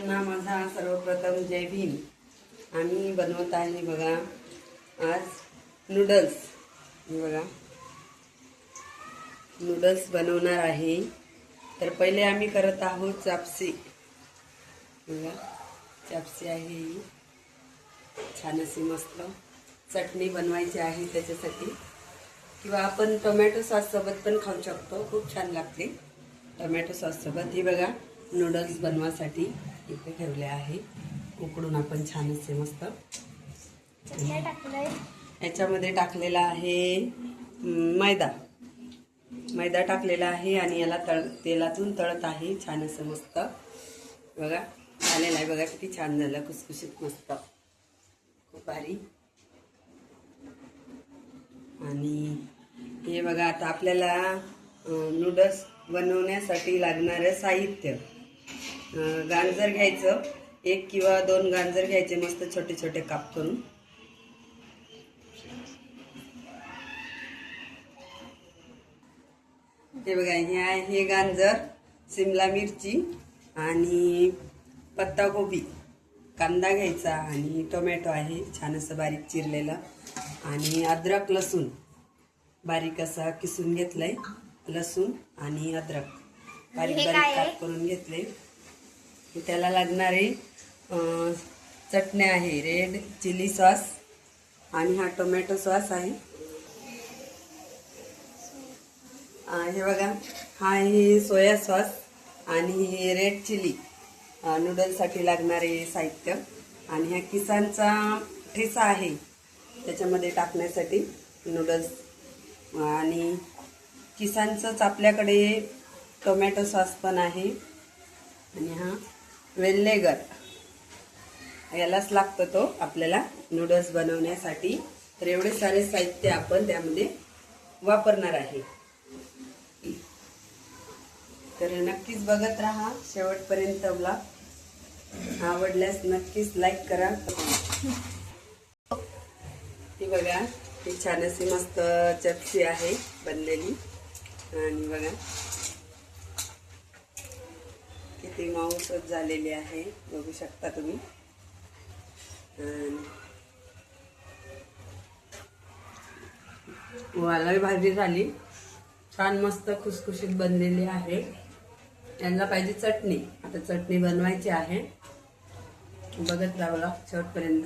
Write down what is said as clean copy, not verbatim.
सर्वांना माझा सर्वप्रथम जय भीम। आम्ही बनवत आहे बघा आज नूडल्स। बघा नूडल्स बनवणार आहे। तर पहिले आम्ही करत आहोत चापसी। बघा चापसी आहे ही छान अशी मस्त चटणी बनवायची आहे त्याच्यासाठी, किंवा आपण टोमॅटो सॉस सोबत पण खाऊ शकतो, खूप छान लागते टोमॅटो सॉस सोबत। ही बघा नूडल्स बनवासाठी इथे ठेवले आहे उकडून आपण छान असे मस्त। याच्यामध्ये टाकलेला आहे मैदा टाकलेला आहे आणि याला तेलातून तळत आहे छान असं मस्त। बघा झालेला आहे, बघा किती छान झालं, खुसखुशीत मस्त, खूप भारी। आणि हे बघा आता आपल्याला नूडल्स बनवण्यासाठी लागणारं साहित्य, गाजर घ्यायचं, 1 किंवा 2 गाजर घ्यायचे मस्त छोटे छोटे काप करून। हे बघा हे गाजर, शिमला मिरची आणि पत्ताकोबी, कांदा घ्यायचा आणि टोमॅटो आहे छान असं बारीक चिरलेलं, आणि अद्रक लसूण बारीक असा किसून घेतलंय, लसूण आणि अद्रक बारीक बारीक काप करून घेतले। त्याला लागणारे चटणी आहे रेड चिली सॉस, आणि हा टोमॅटो सॉस आहे। हे बघा हा आहे सोया सॉस, आणि हे रेड चिली नूडल्ससाठी लागणारे साहित्य, आणि हा किसानचा ठेचा आहे त्याच्यामध्ये टाकण्यासाठी नूडल्स, आणि किसानचंच आपल्याकडे टोमॅटो सॉस पण आहे, आणि हा वेल्लेगर यालाच लागतो तो आपल्याला नूडल्स बनवण्यासाठी। तर एवढे सारे साहित्य आपण त्यामध्ये वापरणार आहे। तर नक्कीच बघत राहा शेवटपर्यंत ब्लॉग, आवडल्यास नक्कीच लाईक करा। ती बघा ही छान अशी मस्त चपसी आहे बनलेली, आणि बघा किती मऊसूत झालेली आहे, बघू शकता तुम्ही। वालाही भाजी झाली, छान मस्त खुसखुशीत बनलेली आहे। यांना पाहिजे चटणी, आता चटणी बनवायची आहे, बघत राहा शेवटपर्यंत।